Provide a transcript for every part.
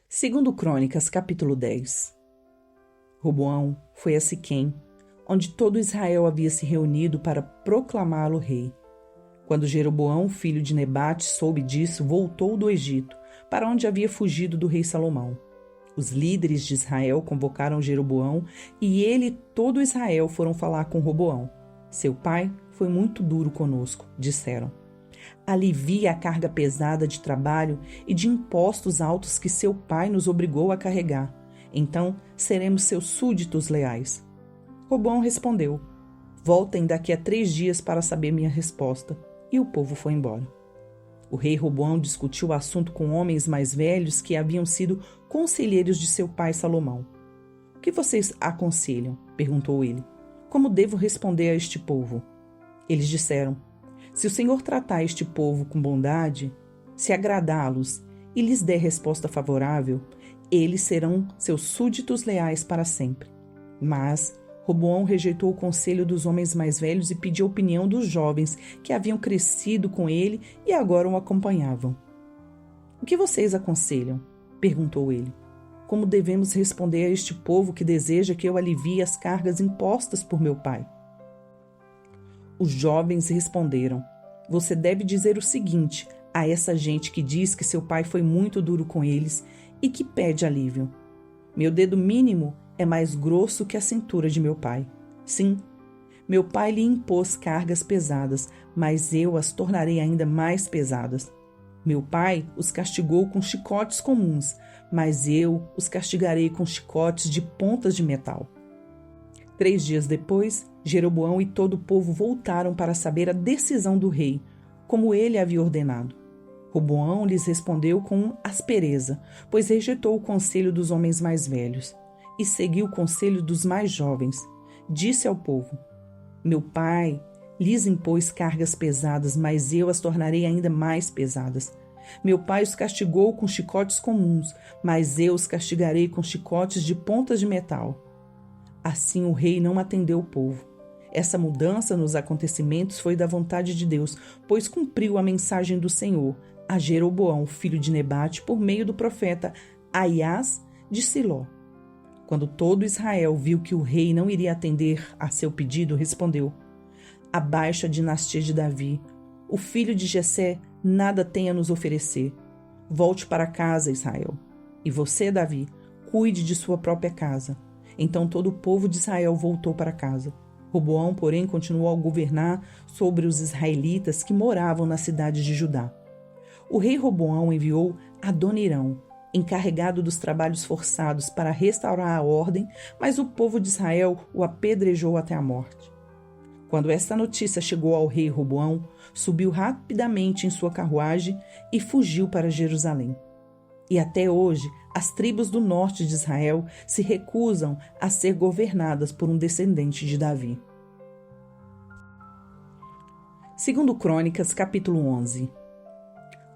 Segundo Crônicas, capítulo 10. Roboão foi a Siquém, onde todo Israel havia se reunido para proclamá-lo rei. Quando Jeroboão, filho de Nebate, soube disso, voltou do Egito, para onde havia fugido do rei Salomão. Os líderes de Israel convocaram Jeroboão e ele e todo Israel foram falar com Roboão. Seu pai foi muito duro conosco, disseram. Alivie a carga pesada de trabalho e de impostos altos que seu pai nos obrigou a carregar. Então seremos seus súditos leais. Roboão respondeu: voltem daqui a 3 dias para saber minha resposta. E o povo foi embora. O rei Roboão discutiu o assunto com homens mais velhos que haviam sido conselheiros de seu pai Salomão. O que vocês aconselham? Perguntou ele. Como devo responder a este povo? Eles disseram: se o Senhor tratar este povo com bondade, se agradá-los e lhes der resposta favorável, eles serão seus súditos leais para sempre. Mas Roboão rejeitou o conselho dos homens mais velhos e pediu a opinião dos jovens que haviam crescido com ele e agora o acompanhavam. O que vocês aconselham? Perguntou ele. Como devemos responder a este povo que deseja que eu alivie as cargas impostas por meu pai? Os jovens responderam: você deve dizer o seguinte a essa gente que diz que seu pai foi muito duro com eles e que pede alívio. Meu dedo mínimo é mais grosso que a cintura de meu pai. Sim, meu pai lhe impôs cargas pesadas, mas eu as tornarei ainda mais pesadas. Meu pai os castigou com chicotes comuns, mas eu os castigarei com chicotes de pontas de metal. 3 dias depois, Jeroboão e todo o povo voltaram para saber a decisão do rei, como ele havia ordenado. Roboão lhes respondeu com aspereza, pois rejeitou o conselho dos homens mais velhos e seguiu o conselho dos mais jovens. Disse ao povo: meu pai lhes impôs cargas pesadas, mas eu as tornarei ainda mais pesadas. Meu pai os castigou com chicotes comuns, mas eu os castigarei com chicotes de pontas de metal. Assim o rei não atendeu o povo. Essa mudança nos acontecimentos foi da vontade de Deus, pois cumpriu a mensagem do Senhor a Jeroboão, filho de Nebate, por meio do profeta Aias de Siló. Quando todo Israel viu que o rei não iria atender a seu pedido, respondeu: abaixo a dinastia de Davi. O filho de Jessé nada tem a nos oferecer. Volte para casa, Israel. E você, Davi, cuide de sua própria casa. Então todo o povo de Israel voltou para casa. Roboão, porém, continuou a governar sobre os israelitas que moravam na cidade de Judá. O rei Roboão enviou Adonirão, encarregado dos trabalhos forçados, para restaurar a ordem, mas o povo de Israel o apedrejou até a morte. Quando esta notícia chegou ao rei Roboão, subiu rapidamente em sua carruagem e fugiu para Jerusalém. E até hoje, as tribos do norte de Israel se recusam a ser governadas por um descendente de Davi. Segundo Crônicas, capítulo 11.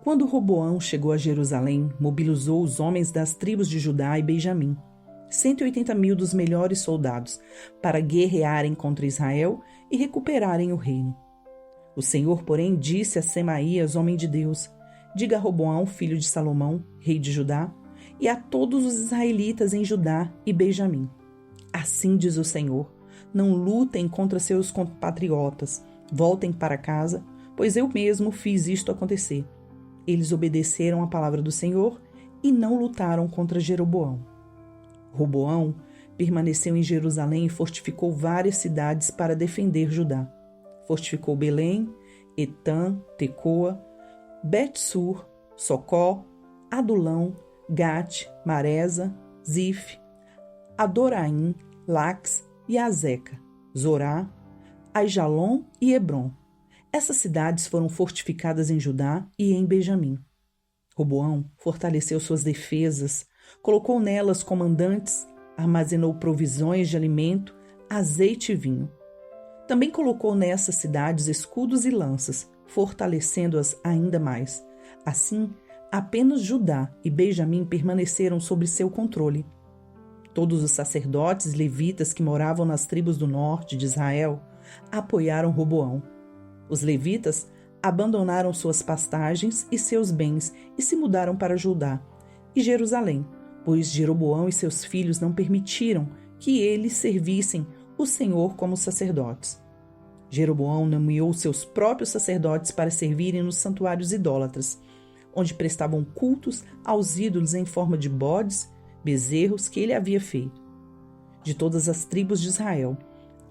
Quando Roboão chegou a Jerusalém, mobilizou os homens das tribos de Judá e Benjamim, 180.000 dos melhores soldados, para guerrearem contra Israel e recuperarem o reino. O Senhor, porém, disse a Semaías, homem de Deus: diga a Roboão, filho de Salomão, rei de Judá, e a todos os israelitas em Judá e Benjamim: assim diz o Senhor, não lutem contra seus compatriotas, voltem para casa, pois eu mesmo fiz isto acontecer. Eles obedeceram à palavra do Senhor e não lutaram contra Jeroboão. Roboão permaneceu em Jerusalém e fortificou várias cidades para defender Judá. Fortificou Belém, Etã, Tecoa, Bet-sur, Socó, Adulão, Gate, Maresa, Zif, Adoraim, Lax e Azeca, Zorá, Aijalon e Hebron. Essas cidades foram fortificadas em Judá e em Benjamim. Roboão fortaleceu suas defesas, colocou nelas comandantes, armazenou provisões de alimento, azeite e vinho. Também colocou nessas cidades escudos e lanças, fortalecendo-as ainda mais. Assim, apenas Judá e Benjamim permaneceram sob seu controle. Todos os sacerdotes levitas que moravam nas tribos do norte de Israel apoiaram Roboão. Os levitas abandonaram suas pastagens e seus bens e se mudaram para Judá e Jerusalém, pois Jeroboão e seus filhos não permitiram que eles servissem o Senhor como sacerdotes. Jeroboão nomeou seus próprios sacerdotes para servirem nos santuários idólatras, onde prestavam cultos aos ídolos em forma de bodes, bezerros que ele havia feito. De todas as tribos de Israel,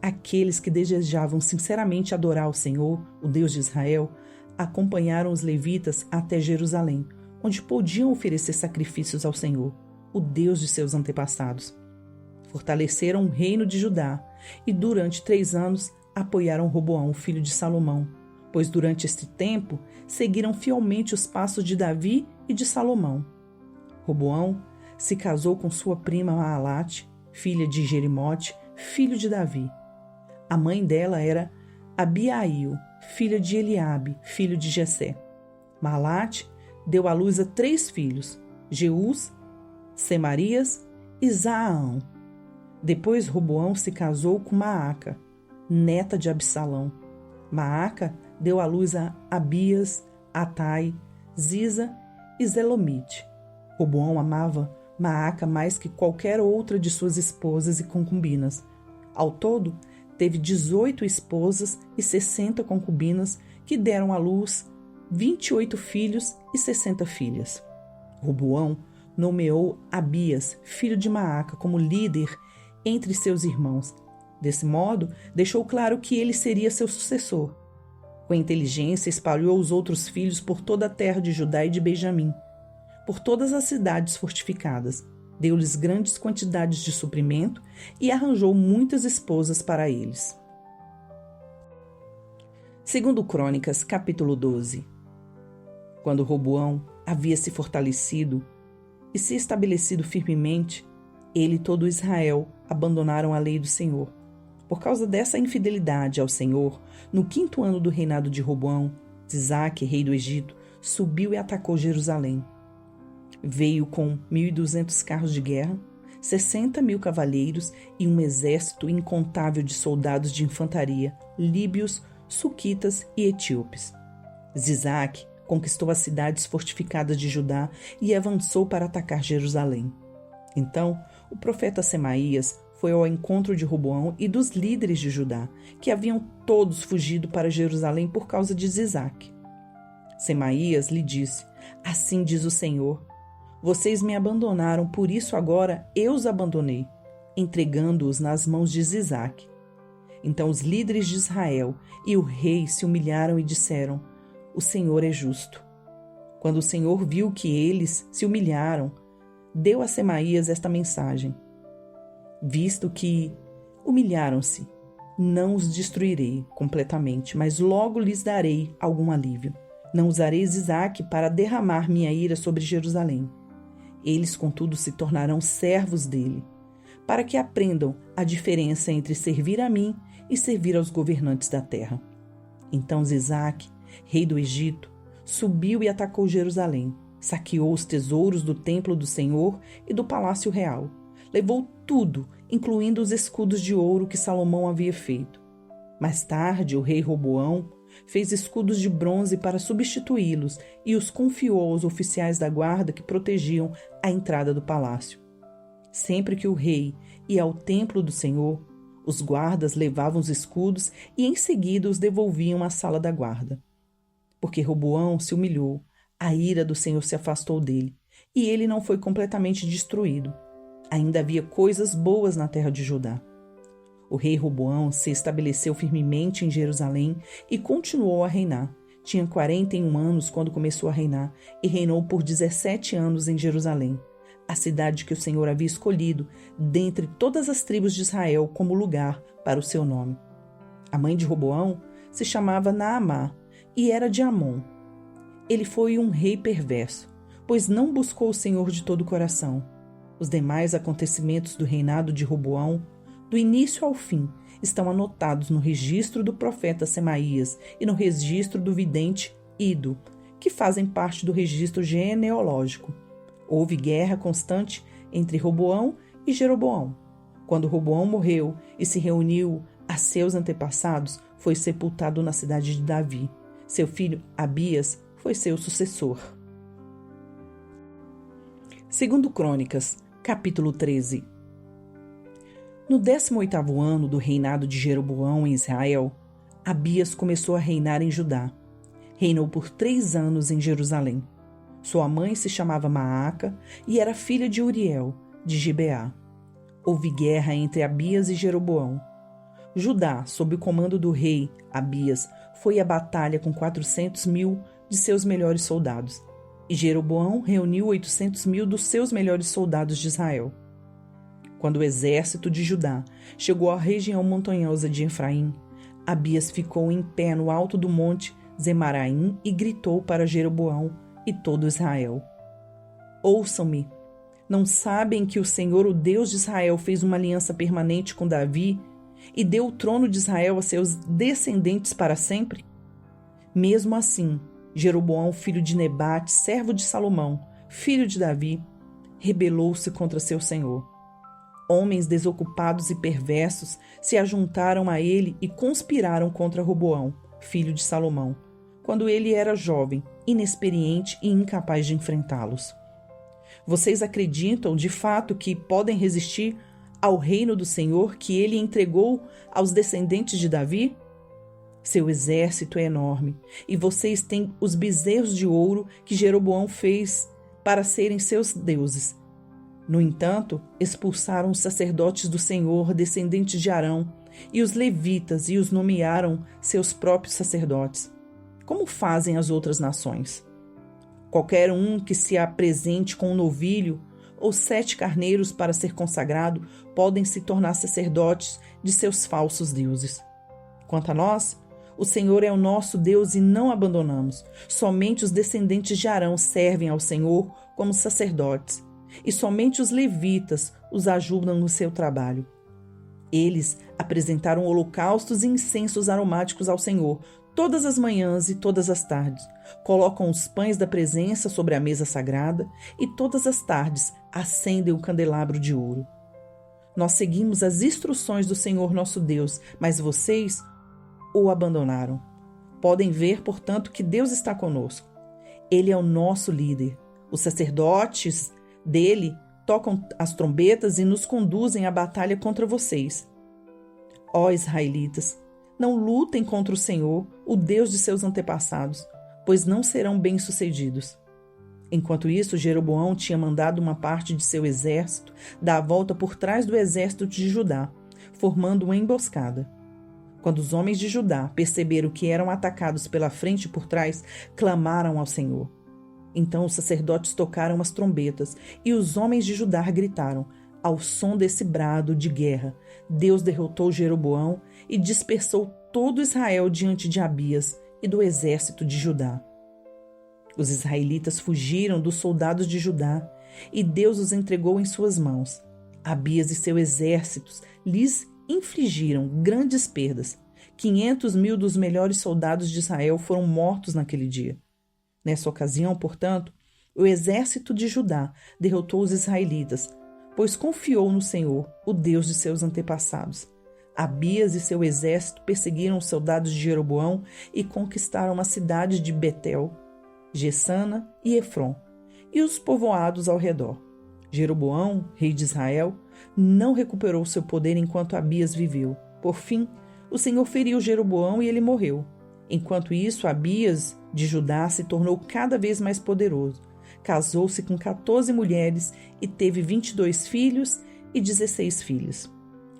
aqueles que desejavam sinceramente adorar o Senhor, o Deus de Israel, acompanharam os levitas até Jerusalém, onde podiam oferecer sacrifícios ao Senhor, o Deus de seus antepassados. Fortaleceram o reino de Judá e durante 3 anos apoiaram Roboão, filho de Salomão, pois durante este tempo seguiram fielmente os passos de Davi e de Salomão. Roboão se casou com sua prima Maalate, filha de Jerimote, filho de Davi. A mãe dela era Abiail, filha de Eliabe, filho de Jessé. Maalate deu à luz a 3 filhos, Jeús, Semarias e Zaaão. Depois Roboão se casou com Maaca, neta de Absalão. Maaca deu à luz a Abias, Atai, Ziza e Zelomite. Roboão amava Maaca mais que qualquer outra de suas esposas e concubinas. Ao todo, teve 18 esposas e 60 concubinas que deram à luz 28 filhos e 60 filhas. Roboão nomeou Abias, filho de Maaca, como líder entre seus irmãos. Desse modo, deixou claro que ele seria seu sucessor. Com inteligência, espalhou os outros filhos por toda a terra de Judá e de Benjamim, por todas as cidades fortificadas. Deu-lhes grandes quantidades de suprimento e arranjou muitas esposas para eles. Segundo Crônicas, capítulo 12. Quando Roboão havia se fortalecido e se estabelecido firmemente, ele e todo Israel abandonaram a lei do Senhor. Por causa dessa infidelidade ao Senhor, no 5º ano do reinado de Roboão, Sisaque, rei do Egito, subiu e atacou Jerusalém. Veio com 1.200 carros de guerra, 60.000 cavaleiros e um exército incontável de soldados de infantaria, líbios, suquitas e etíopes. Sisaque conquistou as cidades fortificadas de Judá e avançou para atacar Jerusalém. Então, o profeta Semaías foi ao encontro de Roboão e dos líderes de Judá, que haviam todos fugido para Jerusalém por causa de Sisaque. Semaías lhe disse: Assim diz o Senhor, vocês me abandonaram, por isso agora eu os abandonei, entregando-os nas mãos de Sisaque. Então os líderes de Israel e o rei se humilharam e disseram: O Senhor é justo. Quando o Senhor viu que eles se humilharam, deu a Semaías esta mensagem: Visto que humilharam-se, não os destruirei completamente, mas logo lhes darei algum alívio. Não usarei Sisaque para derramar minha ira sobre Jerusalém. Eles, contudo, se tornarão servos dele, para que aprendam a diferença entre servir a mim e servir aos governantes da terra. Então Sisaque, rei do Egito, subiu e atacou Jerusalém, saqueou os tesouros do templo do Senhor e do palácio real. Levou tudo, incluindo os escudos de ouro que Salomão havia feito. Mais tarde, o rei Roboão fez escudos de bronze para substituí-los e os confiou aos oficiais da guarda que protegiam a entrada do palácio. Sempre que o rei ia ao templo do Senhor, os guardas levavam os escudos e em seguida os devolviam à sala da guarda. Porque Roboão se humilhou, a ira do Senhor se afastou dele, e ele não foi completamente destruído. Ainda havia coisas boas na terra de Judá. O rei Roboão se estabeleceu firmemente em Jerusalém e continuou a reinar. Tinha 41 anos quando começou a reinar e reinou por 17 anos em Jerusalém, a cidade que o Senhor havia escolhido dentre todas as tribos de Israel como lugar para o seu nome. A mãe de Roboão se chamava Naamá e era de Amon. Ele foi um rei perverso, pois não buscou o Senhor de todo o coração. Os demais acontecimentos do reinado de Roboão, do início ao fim, estão anotados no registro do profeta Semaías e no registro do vidente Ido, que fazem parte do registro genealógico. Houve guerra constante entre Roboão E Jeroboão, quando Roboão morreu e se reuniu a seus antepassados, foi sepultado na cidade de Davi. Seu filho Abias foi seu sucessor. Segundo Crônicas, capítulo 13. No 18º ano do reinado de Jeroboão em Israel, Abias começou a reinar em Judá. Reinou por 3 anos em Jerusalém. Sua mãe se chamava Maaca e era filha de Uriel, de Gibeá. Houve guerra entre Abias e Jeroboão. Judá, sob o comando do rei Abias, foi à batalha com 400.000 de seus melhores soldados, e Jeroboão reuniu 800.000 dos seus melhores soldados de Israel. Quando o exército de Judá chegou à região montanhosa de Efraim, Abias ficou em pé no alto do monte Zemaraim e gritou para Jeroboão e todo Israel: Ouçam-me! Não sabem que o Senhor, o Deus de Israel, fez uma aliança permanente com Davi e deu o trono de Israel a seus descendentes para sempre? Mesmo assim, Jeroboão, filho de Nebate, servo de Salomão, filho de Davi, rebelou-se contra seu senhor. Homens desocupados e perversos se ajuntaram a ele e conspiraram contra Roboão, filho de Salomão, quando ele era jovem, inexperiente e incapaz de enfrentá-los. Vocês acreditam, de fato, que podem resistir ao reino do Senhor que ele entregou aos descendentes de Davi? Seu exército é enorme, e vocês têm os bezerros de ouro que Jeroboão fez para serem seus deuses. No entanto, expulsaram os sacerdotes do Senhor, descendentes de Arão, e os levitas, e os nomearam seus próprios sacerdotes, como fazem as outras nações. Qualquer um que se apresente com um novilho ou 7 carneiros para ser consagrado podem se tornar sacerdotes de seus falsos deuses. Quanto a nós, o Senhor é o nosso Deus e não abandonamos. Somente os descendentes de Arão servem ao Senhor como sacerdotes, e somente os levitas os ajudam no seu trabalho. Eles apresentaram holocaustos e incensos aromáticos ao Senhor todas as manhãs e todas as tardes. Colocam os pães da presença sobre a mesa sagrada e todas as tardes acendem o candelabro de ouro. Nós seguimos as instruções do Senhor nosso Deus, mas vocês o abandonaram. Podem ver, portanto, que Deus está conosco. Ele é o nosso líder. Os sacerdotes dele tocam as trombetas e nos conduzem à batalha contra vocês. Ó israelitas, não lutem contra o Senhor, o Deus de seus antepassados, pois não serão bem-sucedidos. Enquanto isso, Jeroboão tinha mandado uma parte de seu exército dar a volta por trás do exército de Judá, formando uma emboscada. Quando os homens de Judá perceberam que eram atacados pela frente e por trás, clamaram ao Senhor. Então os sacerdotes tocaram as trombetas e os homens de Judá gritaram. Ao som desse brado de guerra, Deus derrotou Jeroboão e dispersou todo Israel diante de Abias e do exército de Judá. Os israelitas fugiram dos soldados de Judá e Deus os entregou em suas mãos. Abias e seu exército lhes infligiram grandes perdas. 500.000 dos melhores soldados de Israel foram mortos naquele dia. Nessa ocasião, portanto, o exército de Judá derrotou os israelitas, pois confiou no Senhor, o Deus de seus antepassados. Abias e seu exército perseguiram os soldados de Jeroboão e conquistaram a cidade de Betel, Jessana e Efron, e os povoados ao redor. Jeroboão, rei de Israel, não recuperou seu poder enquanto Abias viveu. Por fim, o Senhor feriu Jeroboão e ele morreu. Enquanto isso, Abias de Judá se tornou cada vez mais poderoso. Casou-se com 14 mulheres e teve 22 filhos e 16 filhas.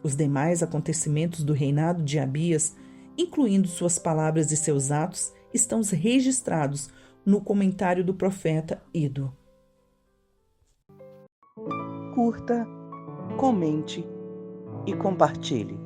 Os demais acontecimentos do reinado de Abias, incluindo suas palavras e seus atos, estão registrados no comentário do profeta Ido. Curta, comente e compartilhe.